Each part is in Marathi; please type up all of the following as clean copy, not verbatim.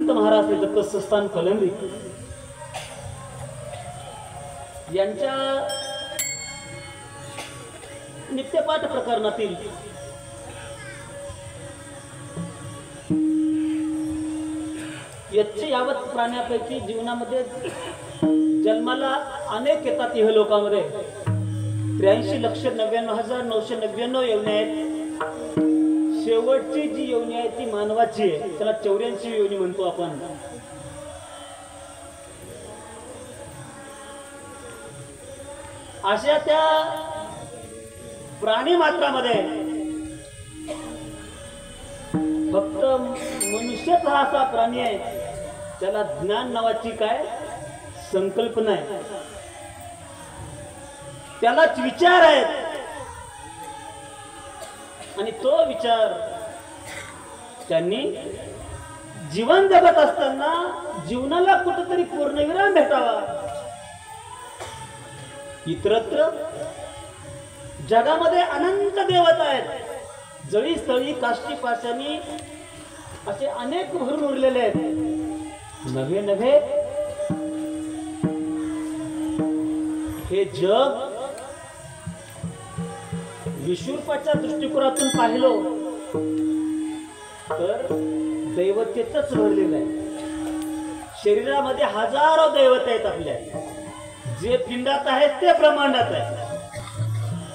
महाराज दत्तस्थान कलंबी यांच्या नित्यपाठ प्रकरणातील यावत प्राण्यापैकी जीवनामध्ये जन्माला अनेक येतात इहलोकामध्ये 83,99,999 योनी आहेत। शेवटची जी योनी आहे ती मानवाची आहे, त्याला 84 योनी म्हणतो आपण। अशा त्या प्राणी मात्रामध्ये फक्त मनुष्यच हा असा प्राणी आहे त्याला ज्ञान नावाची काय संकल्पना आहे, त्यालाच विचार आहेत आणि तो विचार त्यांनी जीवन जगत असताना जीवनाला कुठेतरी पूर्णविराम भेटावा। इतरत्र जगामध्ये अनंत देवता आहेत, जळी स्थळी काष्टी पाषाणी असे अनेक भरून उरलेले आहेत। नव्हे नव्हे हे जग विश्वरूपाच्या दृष्टिकोनातून पाहिलो तर दैवतेचंच भरलेलं आहे। शरीरामध्ये हजारो दैवत आहेत आपल्या, जे पिंडात आहेत ते ब्रह्मांडात आहे।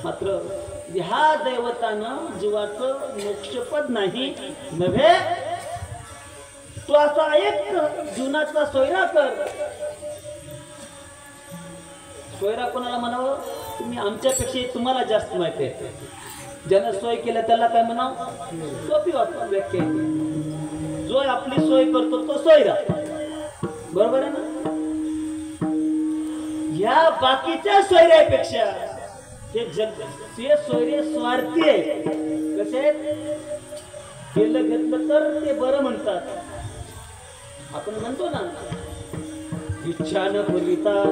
मात्र ह्या दैवतानं जीवाचं मोक्षपद नाही नव्हे, तो असा एक जीवनाचा सोयरा कर। सोयरा कोणाला म्हणावं? तुम्ही आमच्यापेक्षा तुम्हाला जास्त माहिती आहे। ज्यानं सोय केलं त्याला काय म्हणावं? सोपी व्याख्या आहे। जो आपली सोय करतो तो सोयरा, बरोबर आहे ना? या बाकीच्या सोयऱ्यापेक्षा हे जग ते सोयरे स्वार्थी आहे। कसे केलं घेतलं तर ते बरं म्हणतात। आपण म्हणतो ना, इच्छान फुलिता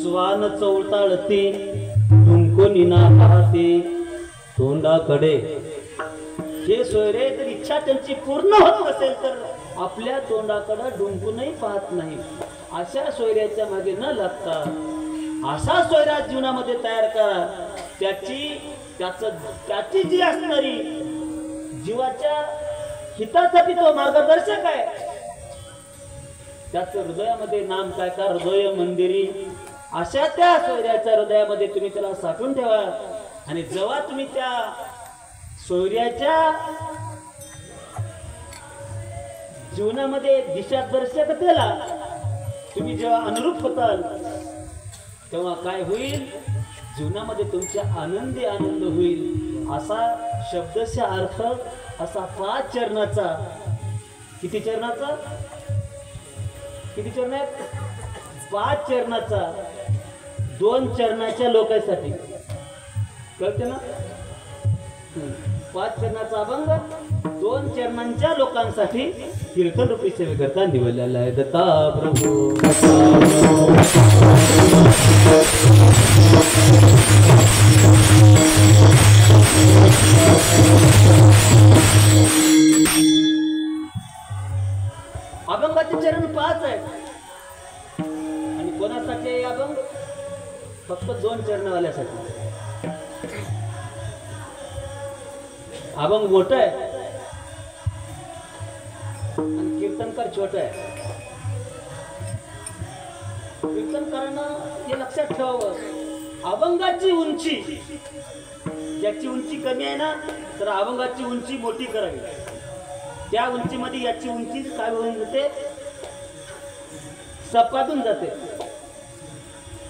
स्वान चौताळते तुमकोनी ना पाहते तोंडाकडे। हे सोयरे जर इच्छा त्यांची पूर्ण होत नसेल तर आपल्या तोंडाकडे डुंकूनही पाहत नाही। अशा सोयऱ्याच्या मागे न लागता असा सोयरा जीवनामध्ये तयार करा, त्याची जी असणारी जीवाच्या हितासाठी तो मार्गदर्शक आहे। त्याचं हृदयामध्ये नाम काय का हृदय मंदिरी, अशा त्या सोयऱ्याच्या हृदयामध्ये तुम्ही त्याला साठवून ठेवा। आणि जेव्हा तुम्ही त्या सोयऱ्याच्या जीवनामध्ये दिशादर्शकतेला तुम्ही जेव्हा अनुरूप होताल तेव्हा काय होईल? जीवनामध्ये तुमच्या आनंदी आनंद होईल। असा शब्दशः अर्थ असा 5 चरणाचा, किती चरणाचा? किती चरण आहेत? 5 चरणाचा 2 चरणाच्या लोकांसाठी कळते ना? 5 चरणाचा अभंग 2 चरणांच्या लोकांसाठी कीर्तन रूपी सेवेकरता निवडलेला आहे। दत्ता प्रभू अभंगाचे चरण 5 आहेत आणि कोणासाठी अभंग? फक्त 2 चरणवाल्यासाठी। अभंग मोठं आहे आणि कीर्तनकार छोटा आहे। कीर्तनकारानं हे लक्षात ठेवावं, अभंगाची उंची, ज्याची उंची कमी आहे ना तर अभंगाची उंची मोठी करावी। त्या उंचीमध्ये याची उंची काय होऊन जाते? सपाटून जाते।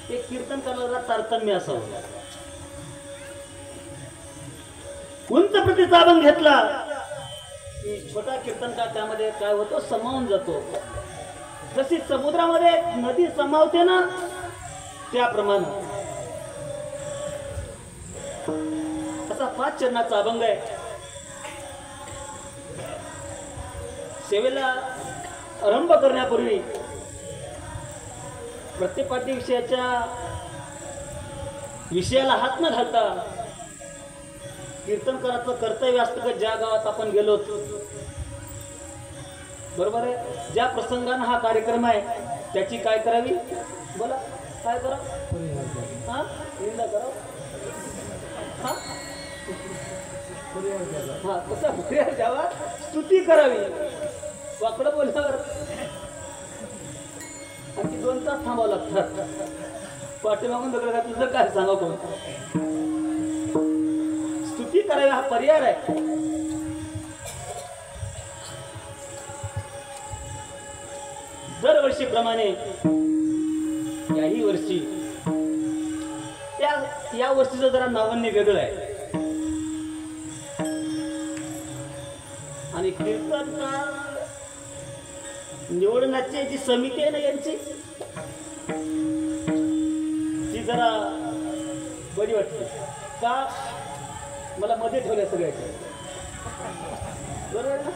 ते कीर्तनकाराला तारतम्य असावं। उंच प्रतीचा अभंग घेतला की छोटा कीर्तनकार त्यामध्ये काय होतो? समावून जातो। जशी समुद्रामध्ये नदी समावते ना त्याप्रमाणे असा 5 चरणाचा अभंग आहे। सेवेला आरंभ करण्यापूर्वी प्रत्येक पाठी विषयाला हात न घालता कीर्तन करायचं कर्तव्य असतं की ज्या गावात आपण गेलो बरोबर आहे. ज्या प्रसंगानं हा कार्यक्रम आहे त्याची काय करावी, बोला काय करा, हा निंदा करा, हा हा कसा पर्याय द्यावा, स्तुती करावी. वाकडं बोलल्यावर आणखी 2 तास थांबावं लागतात. पाठीमागून दगड का तुझं काय सांगावं कोण, स्तुती करावी हा पर्याय आहे. दरवर्षीप्रमाणे याही वर्षी या वर्षीचं जरा नावन्य वेगळं आहे. आणि कीर्तनकार निवडण्याची जी समिती आहे ना यांची, ती जरा बरी वाटते का, मला मध्ये ठेवल्या सगळ्याच्या, बरोबर ना.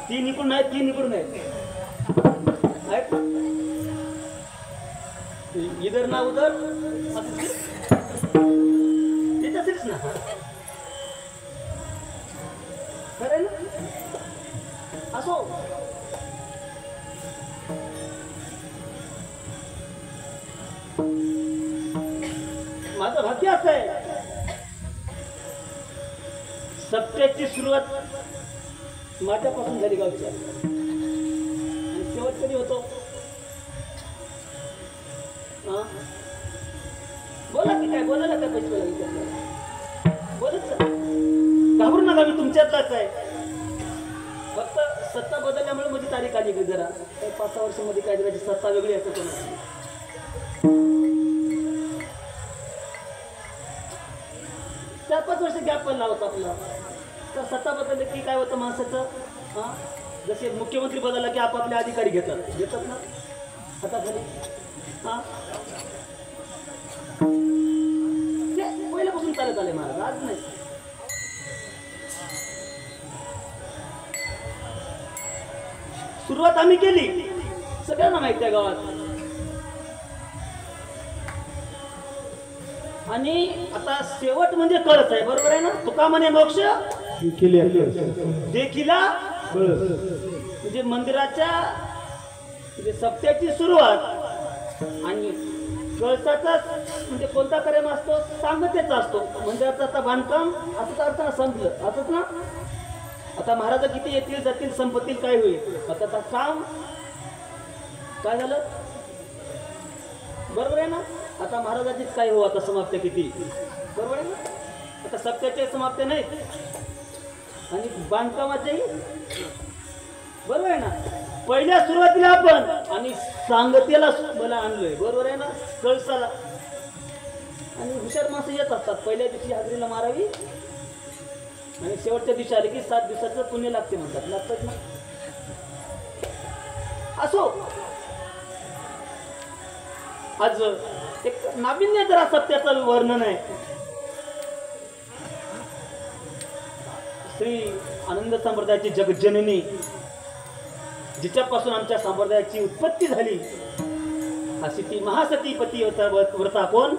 3 इकडून आहेत 3 इकडून आहेत, इधर ना उधर त्याच्यासाठीच ना, खरं ना. असो माझं भाग्य असं आहे, सप्त्याची सुरुवात माझ्यापासून झाली गावच्या, आणि शेवट कधी होतो, बोला की काय, बोलायला काय पैसे बोलत, घाबरू नका, मी तुमच्यातलाच आहे. फक्त सत्ता बदलल्यामुळे माझी तारीख आली की जरा 5-6 वर्षांमध्ये काय त्याची सत्ता वेगळी असं कोण, 4-5 वर्ष गॅप पडला होता आपला. तर सत्ता बदलली की काय होतं माणसाचं, हा जसे मुख्यमंत्री बदलला की आपापले अधिकारी घेतात ना हाताखाली, हा ते पहिल्यापासून चालत आले महाराज, आज नाही. सुरुवात आम्ही केली, सगळ्यांना माहिती आहे गावात. आणि आता शेवट म्हणजे कळस आहे, बरोबर आहे ना. तुका म्हणे मोक्ष देखीला, म्हणजे मंदिराच्या म्हणजे सप्त्याची सुरुवात आणि कळसाचा म्हणजे कोणता कार्यक्रम असतो, सांगतेचा असतो. म्हणजे आता बांधकाम असंच अर्थ संपलं, असंच ना. आता महाराज किती येतील जातील संपत्तील काय होईल, आता काम काय झालं, बरोबर आहे ना. आता महाराजाचीच काय हो, आता समाप्ती किती, बरोबर आहे ना. आता सप्त्याचे समाप्ती नाही आणि बांधकामाचेही, बरोबर आहे ना. पहिल्या सुरुवातीला आपण आणि सांगतेला मला आणलोय, बरोबर आहे ना, कळसाला. आणि हुशार माणसं येत असतात, पहिल्या दिवशी हाजरीला मारावी आणि शेवटच्या दिवशी आले की 7 दिवसाचं पुण्य लागते म्हणतात, लागतात ना. असो, आज एक नाविन्य जरा सत्याचं वर्णन आहे. श्री आनंद संप्रदायाची जगज्जननी, जिच्यापासून आमच्या संप्रदायाची उत्पत्ती झाली, अशी ती महासतीपती व्रता कोण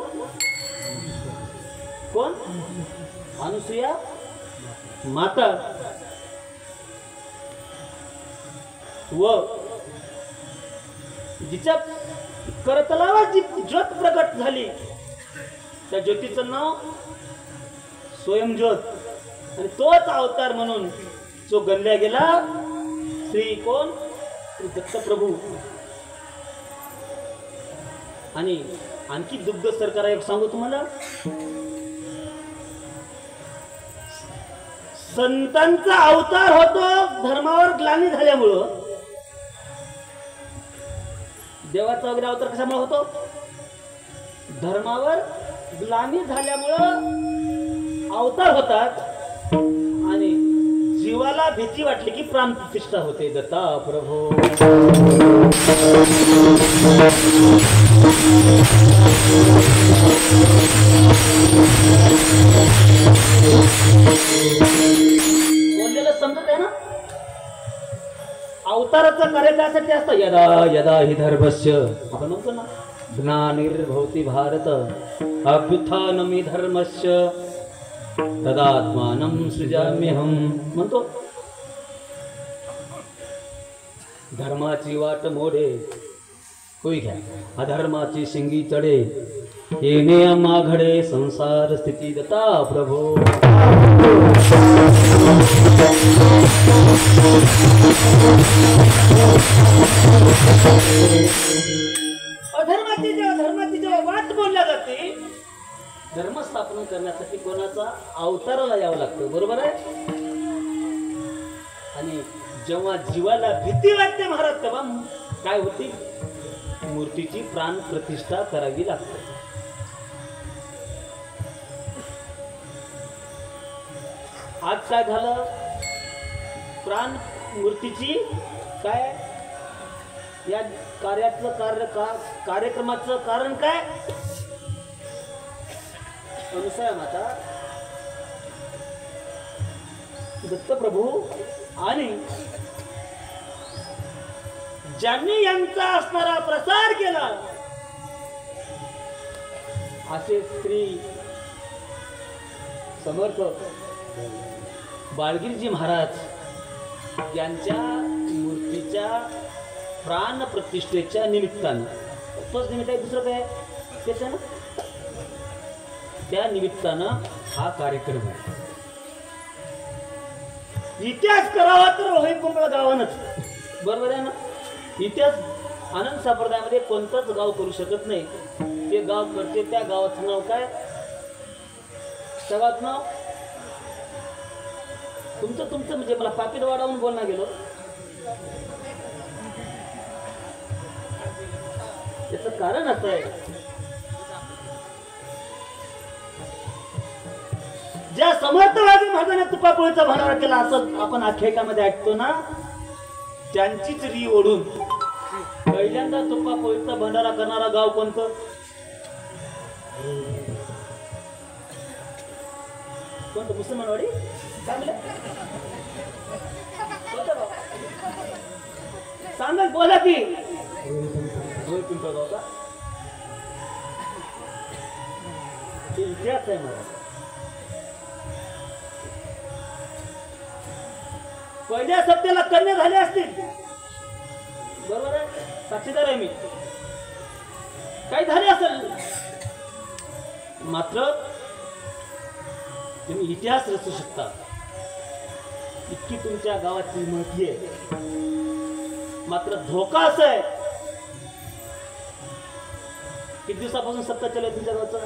कोण अनुसूया माता. व जिच्या करतलावात जी ज्योत प्रकट झाली त्या ज्योतीचं नाव स्वयंज्योत, आणि तोच अवतार म्हणून जो गणला गेला श्री कोण, श्री दत्तप्रभू. आणि आणखी दुग्ध सरकार एक सांगू तुम्हाला, संतांचा अवतार होतो धर्मावर ग्लानी झाल्यामुळं. देवाचा वगैरे अवतार कशामुळे होतो, धर्मावर ग्लानी झाल्यामुळं अवतार होतात. आणि जीवाला भीती वाटली की प्राण प्रतिष्ठा होते. दत्ता प्रभू बोललेलं समजत आहे ना. अवताराचं कार्य त्यासाठी असतं, यदा यदा हि धर्मस्य, आपण म्हणतो ना, ज्ञानिर्भवति भारत अभ्युत्थानमि धर्मस्य तदात्मानं सृजाम्यहं म्हणतो. धर्माची वाट मोडे होई घ्या अधर्माची शिंगी चढे येणे माघडे संसार स्थिती दत्ता प्रभो अधर्माची जेव्हा वाट बोलल्या जाते धर्म स्थापन करण्यासाठी कोणाचा अवताराला यावं लागतं बरोबर आहे आणि जेव्हा जीवाला भीती वाटते महाराज तेव्हा काय होती मूर्तीची प्राण प्रतिष्ठा करावी लागते आज काय झालं प्राण मूर्तीची काय या कार्यक्रमाचं कारण काय अनुसया माता दत्तप्रभू आणि ज्यांनी यांचा असणारा प्रसार केला असे श्री समर्थ बाळगिरीजी महाराज यांच्या मूर्तीच्या प्राण प्रतिष्ठेच्या निमित्तानं तोच निमित्त आहे दुसरं काय तेच आहे ना त्या निमित्तानं हा कार्यक्रम आहे इतिहास करावा तर रोहित कुंभळा गावानच बरोबर आहे ना इतिहास आनंद संप्रदायामध्ये कोणतंच गाव करू शकत नाही ते गाव करते त्या गावाचं नाव काय त्या गावाचं नाव तुमचं म्हणजे मला पाकिट वाढवून बोलणं गेलो याचं कारण असं आहे ज्या समर्थवादी महाराजांनी तुपापोळीचा भंडारा केला असं आपण आख्यायिकामध्ये ऐकतो ना त्यांचीच री ओढून पहिल्यांदा तुपापोळीचा भंडारा करणारा गाव कोणतं कोणतं मुसलमानवाडी चांगलं सांगा बोला की पिंपळगाव का इतिहास आहे मला पहिल्या सप्त्याला कन्या झाले असतील बरोबर आहे साक्षीदार आहे मी काही झाले असेल मात्र तुम्ही इतिहास रचू शकता इतकी तुमच्या गावाची माहिती आहे मात्र धोका असा आहे किती दिवसापासून सत्ता चालू आहे तुमच्या गावाचा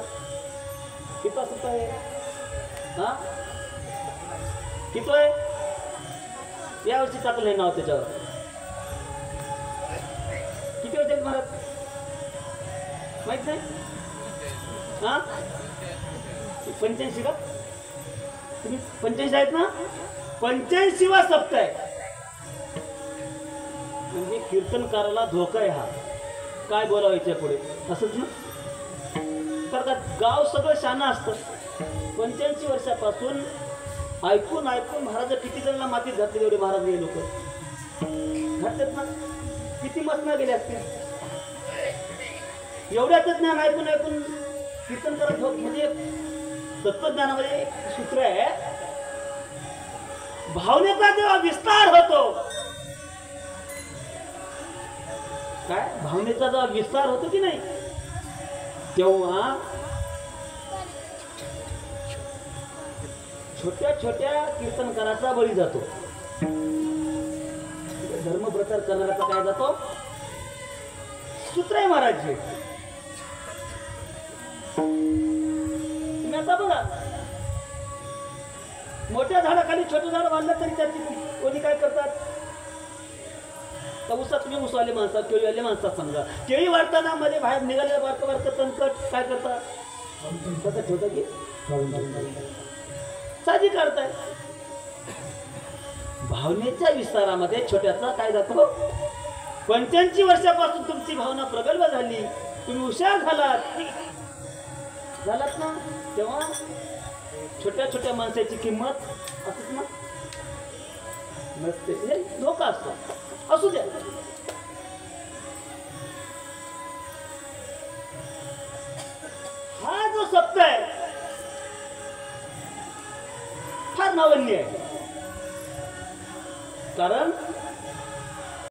किती सत्ता आहे हा किती आहे या वर्षी टाकलं आहे नाव त्याच्यावर किती वर्ष महाराज माहित नाही हा 85 का तुम्ही 85 आहेत ना 85वा सप्ताह आहे म्हणजे कीर्तनकाराला धोका आहे हा काय बोलावायच्या पुढे असंच ना तर गाव सगळं शाना असतं 85 वर्षापासून ऐकून महाराज किती जणांना मातीत घातले एवढे महाराज हे लोक घातलेत ना किती मसना गेले असतील एवढ्याच ज्ञान ऐकून कीर्तन करत होत म्हणजे तत्वज्ञानामध्ये एक सूत्र आहे भावनेचा जेव्हा विस्तार होतो काय भावनेचा जेव्हा विस्तार होतो की नाही तेव्हा छोट्या छोट्या कीर्तनकाराचा बळी जातो धर्म प्रचार करणाऱ्याचा काय जातो सूत्र आहे महाराज तुम्ही आता बघा मोठ्या झाडाखाली छोटं झाड बांधलं तरी त्याची कोणी काय करतात तर उसात तुम्ही उसवाले माणसात केळीवाले माणसात समजा केळी वाढताना मध्ये बाहेर निघाले बारकं तणकट काय करतात कसं ठेवतं की साधी करताय भावनेच्या विस्तारामध्ये छोट्याचा काय जातो 85 वर्षापासून तुमची भावना प्रगल्भ झाली तुम्ही हुशार झालात ना तेव्हा छोट्या छोट्या माणसाची किंमत असत ना नसते धोका असतो